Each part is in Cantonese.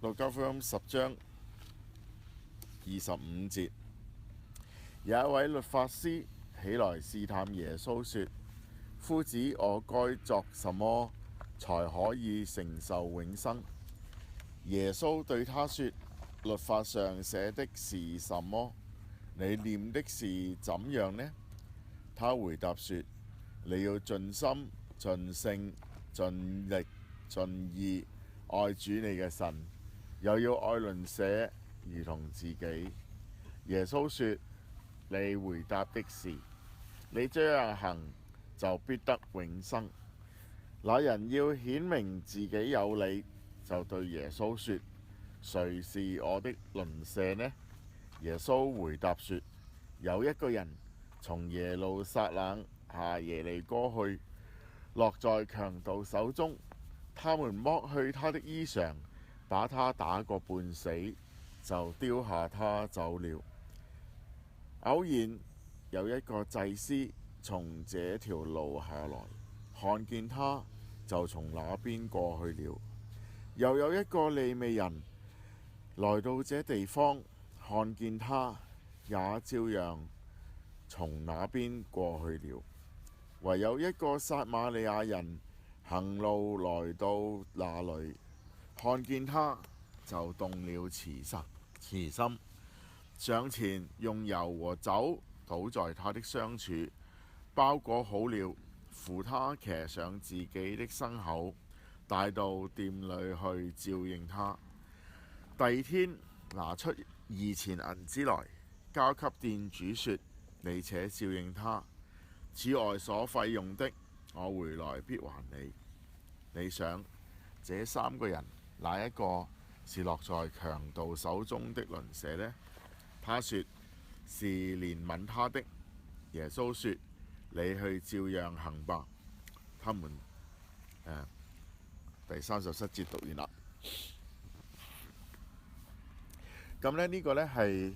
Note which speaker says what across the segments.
Speaker 1: 路加福音10章25節，有一位律法師起來試探耶穌，說：夫子，我該作什麼才可以承受永生？耶穌對他說：律法上寫的是什麼？你念的是怎樣呢？他回答說：你要盡心、盡性、盡力、盡意愛主你嘅神，又要愛鄰舍如同自己。耶穌說：你回答的是，你這樣行就必得永生。那人要顯明自己有理，就對耶穌說：誰是我的鄰舍呢？耶穌回答說：有一個人從耶路撒冷下耶利哥去，落在強盜手中，他們剝去他的衣裳，把他打個半死，就丟下他走了。偶然有一個祭司從這條路下來，看見他，就從那邊過去了。又有一個利未人來到這地方，看見他，也照樣從那邊過去了。唯有一個撒瑪利亞人行路來到那裏，看見他，就動了慈心，上前用油和酒倒在他的傷處，包裹好了，扶他騎上自己的牲口，帶到店裏去照應他。第二天拿出2錢銀子來，交給店主說：你且照應他，此外所費用的，我回來必還你。你想，這3個人哪一個是落在強盜手中的鄰舍呢？他說是憐憫他的。耶穌說：你去照樣行吧。他們第37節讀完啦。咁呢個呢係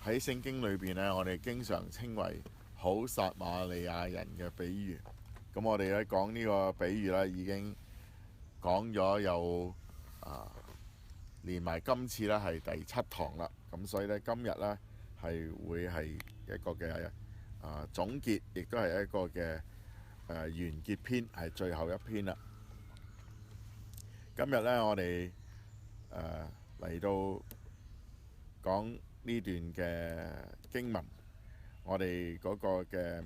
Speaker 1: 喺聖經裏邊呢，我哋經常稱為好撒瑪利亞人嘅比喻。咁我哋咧講呢個比喻呢，已經講咗有連埋今次呢係第7堂啦。咁所以呢，今日呢係會係一個嘅總結，亦都係一個嘅完結篇，係最後一篇啦。今日呢，我哋嚟到講呢段嘅經文，我哋嗰個嘅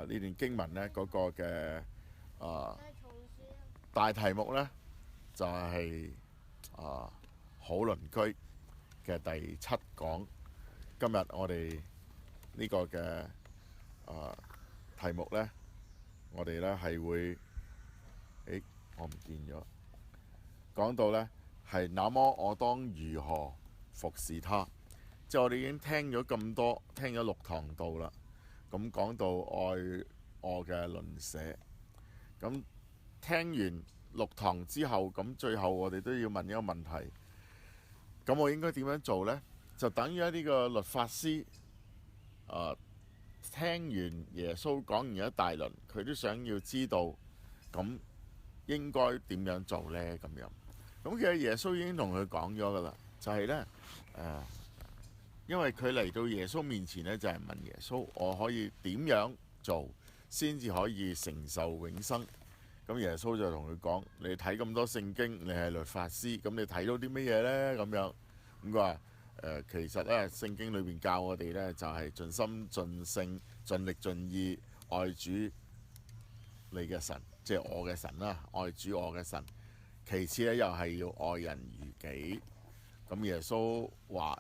Speaker 1: 呢段經文呢，嗰個嘅大題目呢，就係好鄰居嘅第7講。今日我哋呢個嘅題目呢，我哋呢係會我唔見咗，講到呢係那麼我當如何服侍他。即係我哋已經聽咗咁多，聽咗6堂道啦。咁講到愛我嘅鄰舍，咁聽完6堂之後，咁最後我哋都要問一個問題，咁我應該點樣做呢？就等於呢個律法師聽完耶穌講完一大輪，佢都想要知道咁應該點樣做呢？咁樣咁其實耶穌已經同佢講咗㗎啦，就係呢，因為佢嚟到耶穌面前呢，就係問耶穌：我可以點樣做先至可以承受永生？咁耶穌就同佢講：你睇咁多聖經，你係律法師，咁你睇到啲乜嘢呢？咁樣咁佢話其實呢，聖經裏邊教我哋呢，就係盡心盡性盡力盡意愛主你嘅神，即係我嘅神啦，愛主我嘅神。其次呢，又係要愛人如己。咁耶穌話：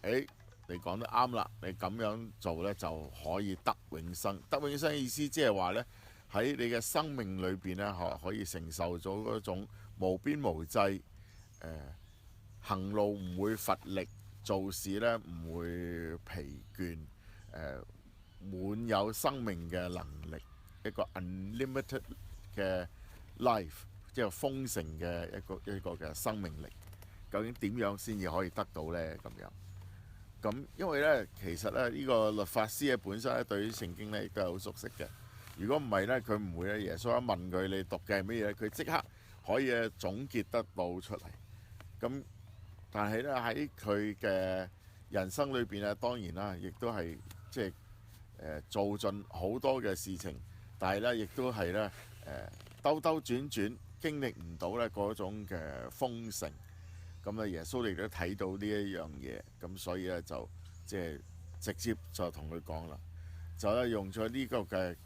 Speaker 1: 你講得啱啦，你咁樣做呢，就可以得永生。得永生意思即係話呢，喺你嘅生命裏邊呢，可以承受咗嗰種無邊無際，行路唔會乏力，做事呢唔會疲倦，滿有生命嘅能力，一個 unlimited 嘅 life， 即係豐盛嘅一個嘅生命力。究竟點樣先至可以得到呢？咁樣咁，因為呢，其實呢，呢個律法師本身咧對於聖經呢亦都係好熟悉嘅。如果唔係呢，佢唔會咧。耶穌一問佢你讀嘅係乜嘢，佢即刻可以總結得到出嚟。咁但係咧喺佢嘅人生裏邊咧，當然啦，亦都係即係做盡好多嘅事情，但係咧亦都係咧兜兜轉轉經歷唔到咧嗰種嘅豐盛。咁啊，耶穌亦都睇到呢一樣嘢，咁所以咧就即係直接就同佢講啦，就咧用咗呢個嘅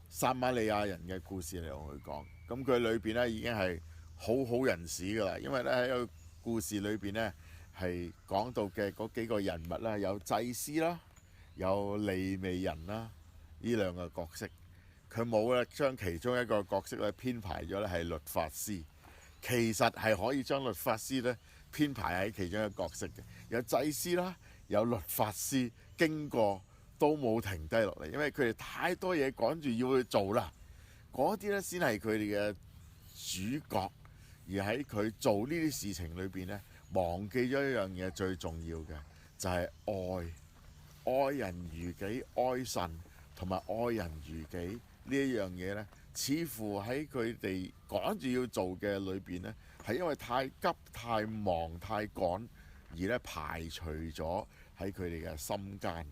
Speaker 1: 撒瑪利亞人嘅故事嚟同佢講。咁佢裏邊咧已經係好好人士㗎啦，因為咧喺個故事裏邊咧係講到嘅嗰幾個人物啦，有祭司啦，有利未人啦，呢兩個角色，佢冇咧將其中一個角色咧編排咗咧係律法師。其實係可以將律法師咧編排喺其中一個角色嘅，有祭司啦，有律法師，經過都冇停低落嚟，因為佢哋太多嘢趕住要去做啦。嗰啲咧先係佢哋嘅主角，而喺佢做呢啲事情裏邊咧，忘記咗一樣嘢最重要嘅，就係愛人如己，愛神同埋愛人如己呢一樣嘢咧。似乎喺佢哋趕住要做嘅裏邊呢，係因為太急、太忙、太趕，而咧排除咗喺佢哋嘅心間。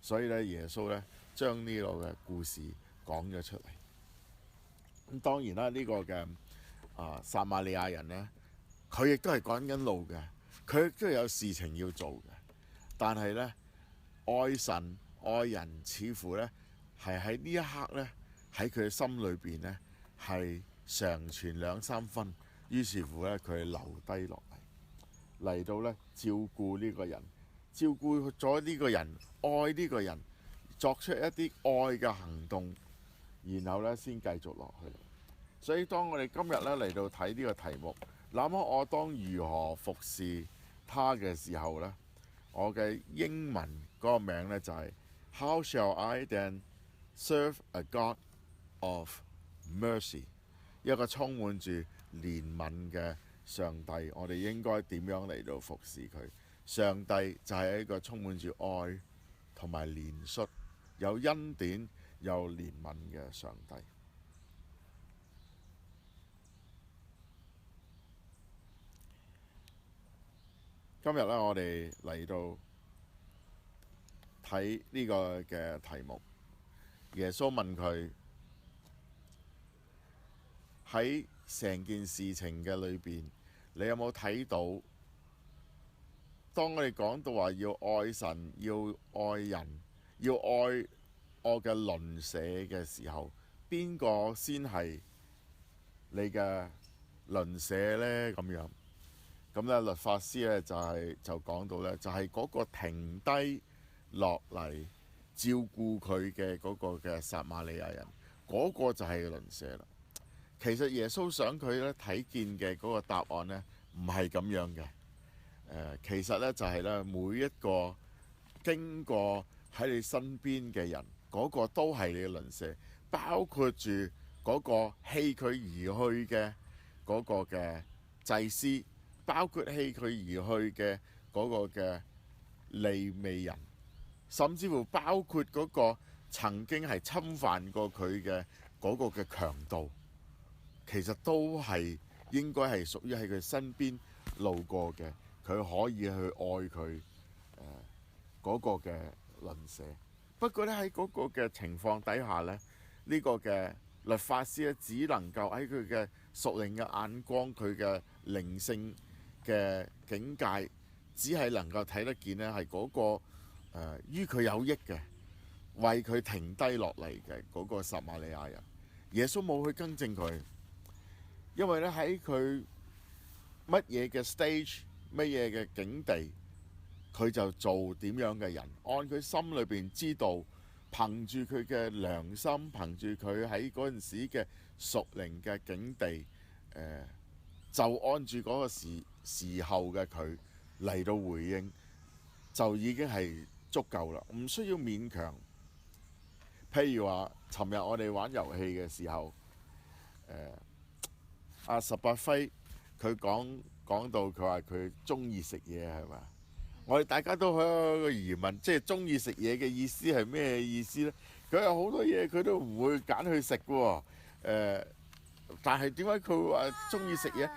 Speaker 1: 所以咧，耶穌咧將呢個嘅故事講咗出嚟。咁當然啦，呢個嘅撒瑪利亞人呢，佢亦都係趕緊路嘅，佢亦都有事情要做嘅。但係呢，愛神愛人，似乎呢係喺呢一刻呢。喺佢嘅心裏邊呢，係常存兩三分，於是乎呢，佢留低落嚟到呢照顧呢個人，照顧咗呢個人，愛呢個人，作出一啲愛嘅行動，然後呢先繼續落去。所以當我哋今日呢嚟到睇呢個題目，那麼我當如何服侍他嘅時候呢，我嘅英文嗰個名呢就係 How shall I then serve a God of mercy， 一個充滿住憐憫嘅上帝，我哋應該點樣嚟到服侍佢？上帝就係一個充滿住愛同埋憐恤，有恩典有憐憫嘅上帝。今日咧，我哋嚟到睇呢個嘅題目，耶穌問佢。喺成件事情嘅裏邊，你有冇睇到？當我哋講到話要愛神、要愛人、要愛我嘅鄰舍嘅時候，邊個先係你嘅鄰舍呢？咁樣咁咧，律法師咧就講到咧，就係嗰個停低落嚟照顧佢嘅嗰個嘅撒瑪利亞人，嗰個就係鄰舍啦。其實耶穌想佢咧睇見嘅嗰個答案呢，唔係咁樣嘅。其實呢，就係咧，每一個經過喺你身邊嘅人，嗰個都係你嘅鄰舍，包括住嗰個棄佢而去嘅嗰個嘅祭司，包括棄佢而去嘅嗰個嘅利未人，甚至乎包括嗰個曾經係侵犯過佢嘅嗰個嘅強盜。其實都係應該係屬於喺佢身邊路過嘅，佢可以去愛佢嗰個嘅鄰舍。不過咧，喺嗰個嘅情況底下咧，呢個嘅律法師咧只能夠喺佢嘅屬靈嘅眼光、佢嘅靈性嘅境界，只係能夠睇得見咧係嗰個於佢有益嘅，為佢停低落嚟嘅嗰個撒瑪利亞人。耶穌冇去更正佢。因為咧喺佢乜嘢嘅 stage， 乜嘢嘅境地，佢就做點樣嘅人，按佢心裏邊知道，憑住佢嘅良心，憑住佢喺嗰陣時嘅屬靈嘅境地，就按住嗰個時候嘅佢嚟到回應，就已經係足夠啦，唔需要勉強。譬如話，尋日我哋玩遊戲嘅時候，阿十八輝佢講到佢話佢中意食嘢係咪？我哋大家都有個疑問，即係中意食嘢嘅意思係咩意思呢？佢有好多嘢佢都唔會揀去食嘅喎。但係點解佢會話中意食嘢？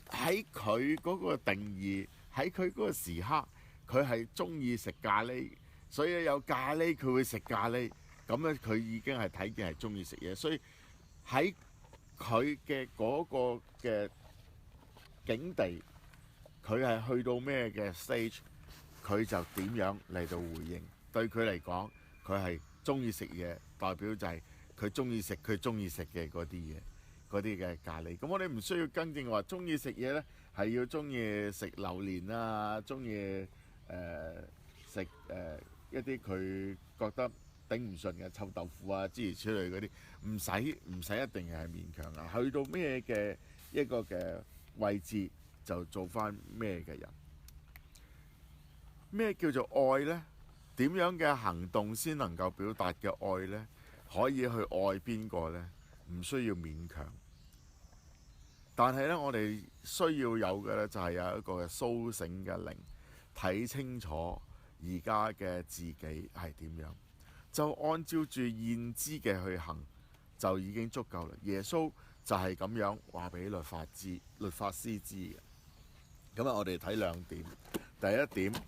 Speaker 1: 喺佢嗰個定義，喺佢嗰個時刻，佢係中意食咖喱，所以有咖喱佢會食咖喱。咁咧佢已經係睇見係中意食嘢，所以喺佢嘅嗰個嘅境地，佢係去到咩嘅 stage，佢就點樣嚟到回應。對佢嚟講，佢係中意食嘢，代表就係佢中意食佢中意食嘅嗰啲嘢。嗰啲嘅咖喱，咁我哋唔需要更正話中意食嘢呢，係要中意食榴蓮啊，中意食一啲佢覺得頂唔順嘅臭豆腐啊諸如此類嗰啲，唔使一定係勉強啊。去到咩嘅一個嘅位置就做翻咩嘅人。咩叫做愛呢？點樣嘅行動先能夠表達嘅愛呢？可以去愛邊個呢？唔需要勉強，但係呢，我哋需要有嘅呢，就係有一個嘅甦醒嘅靈，睇清楚而家嘅自己係點樣，就按照住現知嘅去行，就已經足夠啦。耶穌就係咁樣話俾律法師知嘅。咁我哋睇兩點。第一點，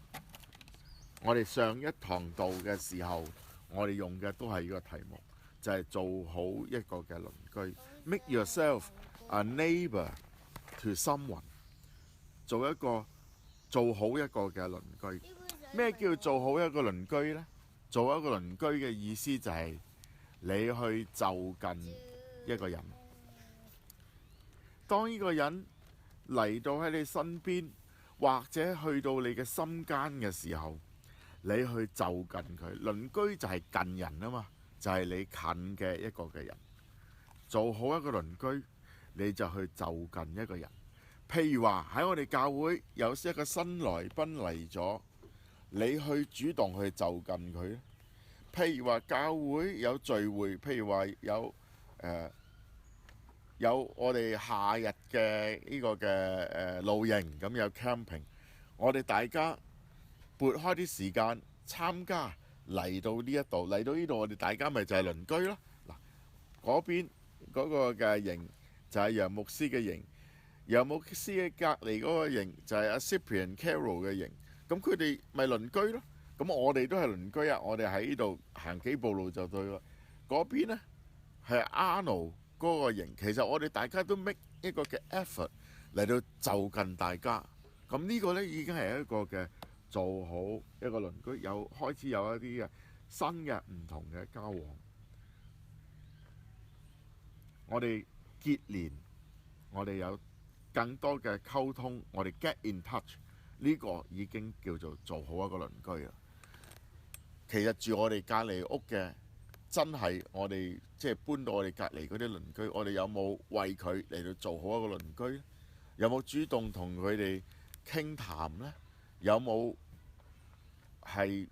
Speaker 1: 我哋上一堂道嘅時候，我哋用嘅都係呢個題目。就係做好一個嘅鄰居 ，make yourself a neighbor to someone， 做好一個嘅鄰居。咩叫做好一個鄰居呢？做好一個鄰居嘅意思就係你去就近一個人，當呢個人嚟到喺你身邊，或者去到你嘅心間嘅時候，你去就近佢。鄰居就係近人啊嘛。就係你近嘅一個嘅人，做好一個鄰居，你就去就近一個人。譬如話喺我哋教會有一個新來賓嚟咗，你去主動去就近佢。譬如話教會有聚會，譬如話有我哋夏日嘅呢個嘅露營，咁有 camping， 我哋大家撥開啲時間參加。嚟到呢一度，嚟到呢度，我哋大家咪就係鄰居咯。嗱，嗰邊嗰個嘅營就係楊牧師嘅營，楊牧師嘅隔離嗰個營就係阿 Cyprian Carol 嘅營。咁佢哋咪鄰居咯。咁我哋都係鄰居啊！我哋喺呢度行幾步路就對啦。嗰邊呢係 Arnold 嗰個營，其實我哋大家都 make 一個嘅 effort 嚟到就近大家。咁呢個呢已經係一個嘅。做好一個鄰居，開始有一啲嘅新嘅唔同嘅交往。我哋結連，我哋有更多嘅溝通，我哋 get in touch， 呢個已經叫做好一個鄰居啦。其實住我哋隔離屋嘅，真係我哋即係搬到我哋隔離嗰啲鄰居，我哋有冇為佢嚟到做好一個鄰居呢？有冇主動同佢哋傾談呢？有冇係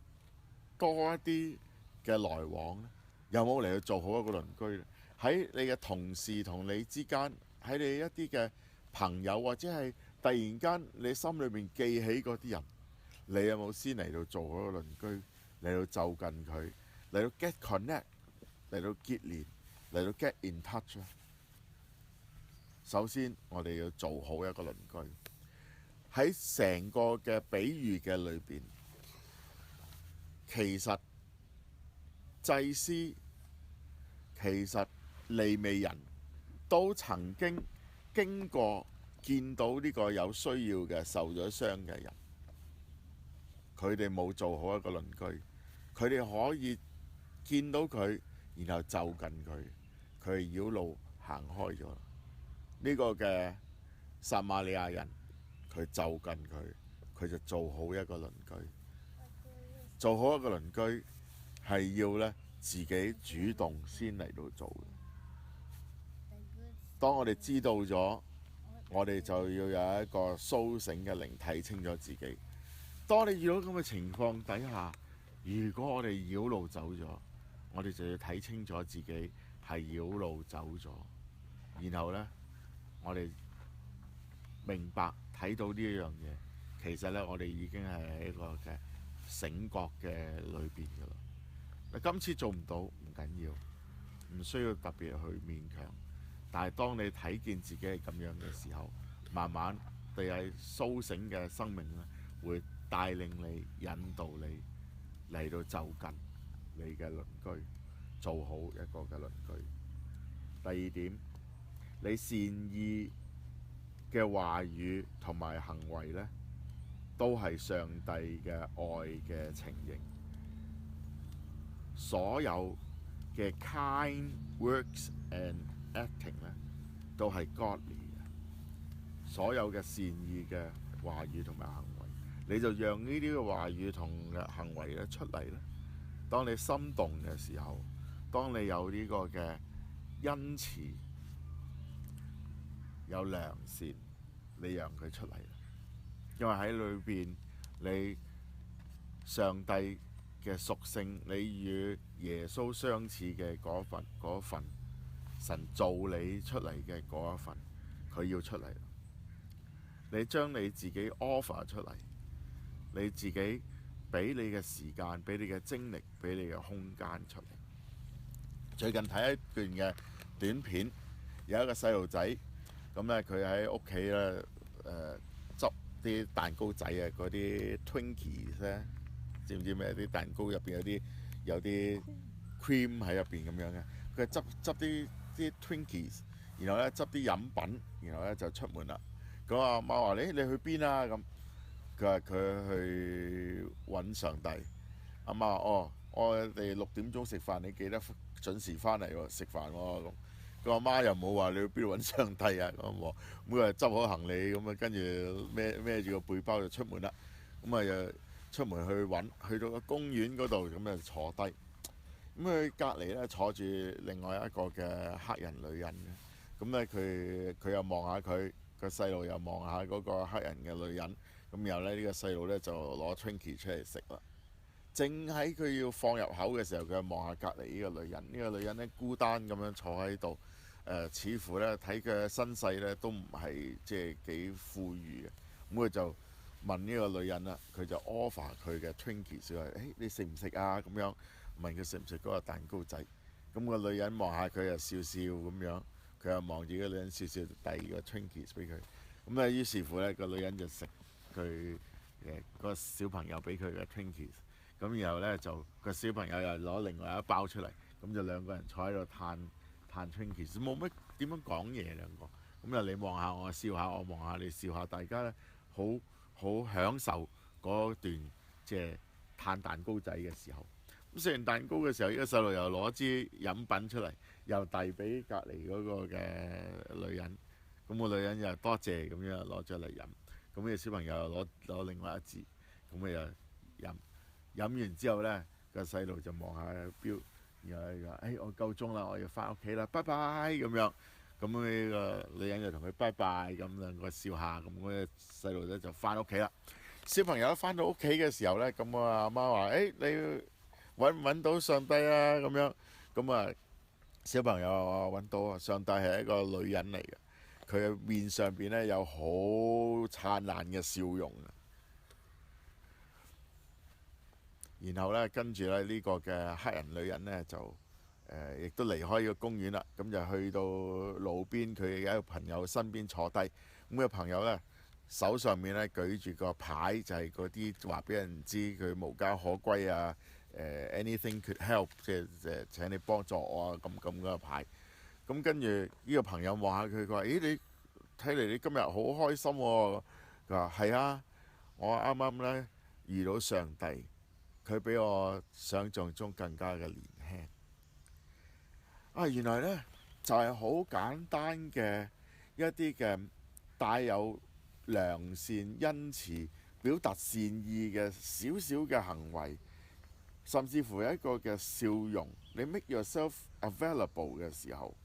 Speaker 1: 多一啲嘅來往呢？有冇嚟去做好一個鄰居呢？喺你嘅同事同你之間，喺你一啲嘅朋友或者係突然間你心裏面記起嗰啲人，你有冇先嚟到做好一個鄰居，嚟到就近佢，嚟到 get connect， 嚟到結連，嚟到 get in touch 呢？首先我哋要做好一個鄰居。喺成個嘅比喻嘅裏邊，其實祭司、其實利未人都曾經經過見到呢個有需要嘅受咗傷嘅人，佢哋冇做好一個鄰居，佢哋可以見到佢，然後就近佢，佢係繞路行開咗。呢個嘅撒瑪利亞人，佢就近佢，佢就做好一個鄰居。做好一個鄰居係要呢自己主動先嚟到做嘅。當我哋知道咗，我哋就要有一個甦醒嘅靈，睇清咗自己。當你遇到咁嘅情況底下，如果我哋繞路走咗，我哋就要睇清楚自己係繞路走咗，然後呢，我哋明白睇到呢一樣嘢，其實呢，我哋已經係喺一個嘅醒覺嘅裏邊㗎啦。今次做唔到唔緊要，唔需要特別去勉強。但係當你睇見自己係咁樣嘅時候，慢慢地係甦醒嘅生命咧，會帶領你、引導你嚟到就近你嘅鄰居，做好一個嘅鄰居。第二點，你善意嘅話語同埋行為呢，都係上帝嘅愛嘅情形。所有嘅 kind works and acting 呢，都係 godly 嘅。所有嘅善意嘅話語同埋行為，你就讓呢啲嘅話語同行為咧出嚟咧。當你心動嘅時候，當你有呢個嘅恩慈、有良善，你讓佢出嚟，因為喺裏邊你上帝嘅屬性，你與耶穌相似嘅嗰份神造你出嚟嘅嗰一份，佢要出嚟。你將你自己 offer 出嚟，你自己俾你嘅時間，俾你嘅精力，俾你嘅空間出嚟。最近睇一段嘅短片，有一個細路仔，咁咧佢喺屋企咧執啲蛋糕仔啊，嗰啲 Twinkies 咧，知唔知咩？啲蛋糕入邊有啲 cream 喺入邊咁樣嘅，佢執啲 Twinkies，然後咧執啲飲品，然後咧就出門啦。咁阿媽話：你去邊啊？咁佢話佢去揾上帝。阿媽話：哦，我哋6點鐘食飯，你記得準時翻嚟喎，食飯喎。咁個阿媽又冇話你去邊度揾上帝啊？咁佢執好行李咁啊，跟住孭住個背包就出門啦。咁啊又出門去揾，去到個公園嗰度咁就坐低。咁佢隔離咧坐住另外一個嘅黑人女人嘅。咁咧佢又望下佢。個細路又望下嗰個黑人嘅女人，咁然後咧呢個細路咧就攞 Twinkie 出嚟食啦。正喺佢要放入口嘅時候，佢又望下隔離呢個女人。呢個女人咧孤單咁樣坐喺度，似乎咧睇佢嘅身世咧都唔係即係幾富裕嘅。咁佢就問呢個女人啦，佢就 offer 佢嘅 Twinkie， 佢話：誒你食唔食啊？咁樣問佢食唔食嗰個蛋糕仔。咁個女人望下佢又笑笑咁樣。佢又望住個女人笑笑，遞個 Twinkies 俾佢。咁咧，於是乎咧，個女人就食佢個小朋友俾佢嘅 Twinkies。咁然後咧就個小朋友又攞另外一包出嚟，咁就兩個人坐喺度嘆 Twinkies，冇乜點樣講嘢兩個。咁啊，你望下我笑下，我望下你笑下，大家咧好享受嗰段即係嘆蛋糕仔嘅時候。咁食完蛋糕嘅時候，呢個細路又攞支飲品出嚟，又遞俾隔離嗰個嘅女人。咁個女人又多謝咁樣攞咗嚟飲。咁呢個小朋友又攞另外一支，咁佢又飲完之後呢，個細路就望下錶，然後就話：我夠鐘啦，我要翻屋企啦，拜拜咁樣。咁呢個女人就同佢拜拜，咁兩個笑下，咁嗰個細路仔就翻屋企啦。小朋友翻到屋企嘅時候呢，咁我阿媽話：你揾唔揾到上帝啊？咁樣，咁啊小朋友話揾到啊！上帝係一個女人嚟嘅，佢嘅面上邊咧有好燦爛嘅笑容。然後咧跟住咧呢個嘅黑人女人咧就亦都離開個公園啦，咁就去到路邊佢嘅一個朋友身邊坐低。咁個朋友咧手上面咧舉住個牌，就係嗰啲話俾人知佢無家可歸啊！anything could help， 即係請你幫助我啊！咁嗰個牌。咁跟住呢個朋友望下佢，佢話：咦，你睇嚟你今日好開心喎！佢話：係啊，我啱啱咧遇到上帝，佢比我想象中更加嘅年輕。啊，原來咧就係好簡單嘅一啲嘅帶有良善、恩慈、表達善意嘅少少嘅行為。甚至乎有一個嘅笑容，你 make yourself available 嘅時候，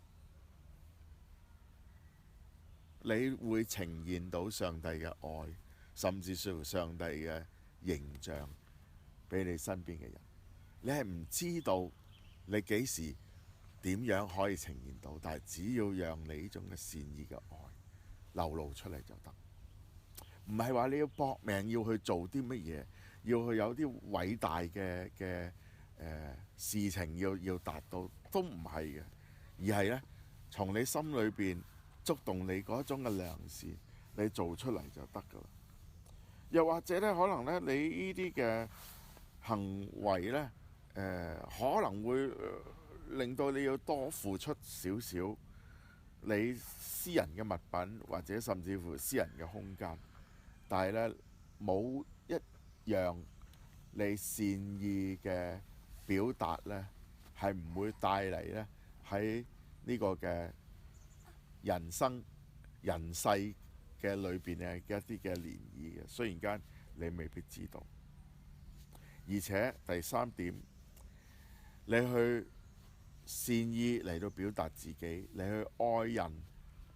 Speaker 1: 你會呈現到上帝嘅愛，甚至乎上帝嘅形象俾你身邊嘅人。你係唔知道你幾時點樣可以呈現到，但係只要讓你呢種嘅善意嘅愛流露出嚟就得。唔係話你要搏命要去做啲乜嘢，要去有啲偉大嘅事情要達到，都唔係嘅，而係呢，從你心裏邊觸動你嗰種嘅良善，你做出嚟就得㗎啦。又或者呢，可能呢，你呢啲嘅行為呢，可能會令到你要多付出少少你私人嘅物品，或者甚至乎私人嘅空間，但係呢，冇一樣你善意嘅表達呢，係唔會帶嚟呢喺呢個嘅人生人世嘅裏邊嘅一啲嘅漣漪嘅。雖然間你未必知道，而且第三點，你去善意嚟到表達自己，你去愛人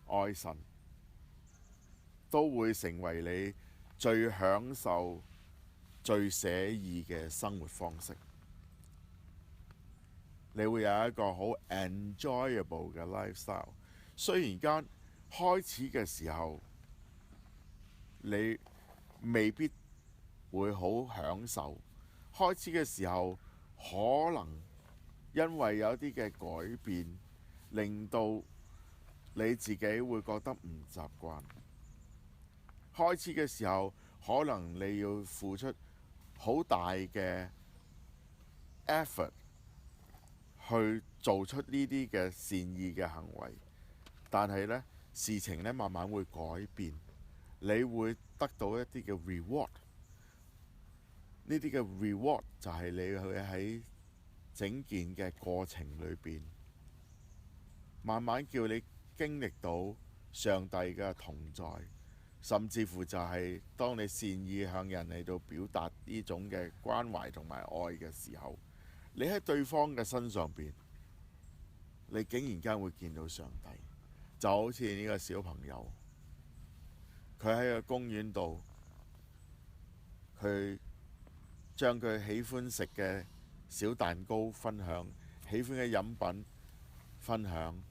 Speaker 1: 愛神，都會成為你最享受最寫意嘅生活方式。你會有一個好 enjoyable 嘅 lifestyle。雖然間開始嘅時候你未必會好享受，開始嘅時候可能因為有啲嘅改變，令到你自己會覺得唔習慣。開始嘅時候可能你要付出好大嘅 effort 去做出呢啲嘅善意嘅行為，但係呢，事情呢慢慢會改變，你會得到一啲嘅 reward。呢啲嘅 reward 就係你去喺整件嘅過程裏邊，慢慢叫你經歷到上帝嘅同在，甚至乎就係當你善意向人嚟到表達呢種嘅關懷同埋愛嘅時候，你喺對方嘅身上邊，你竟然間會見到上帝。就好似呢個小朋友，佢喺個公園度，佢將佢喜歡食嘅小蛋糕分享，喜歡嘅飲品分享，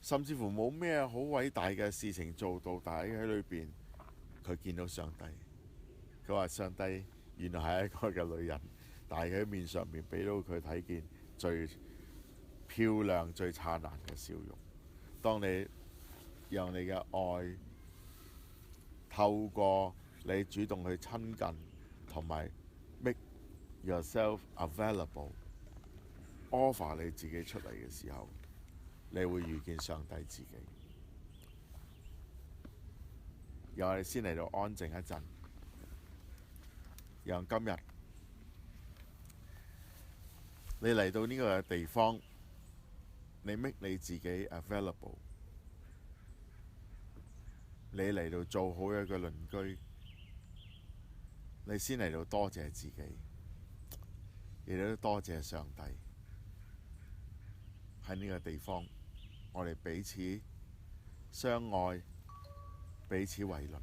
Speaker 1: 甚至乎冇咩好偉大嘅事情做到，但係喺裏邊佢見到上帝。佢話上帝原來係一個嘅女人，但係佢面上面俾到佢睇見最漂亮最燦爛嘅笑容。當你讓你嘅愛透過你主動去親近同埋 make yourself available offer 你自己出嚟嘅時候，你會遇見上帝自己。由我哋先嚟到安靜一陣，讓今日你嚟到呢個地方，你 make 你自己 available， 你嚟到做好一個鄰居，你先嚟到多謝自己，亦都多謝上帝喺呢個地方，我哋彼此相愛，彼此為鄰。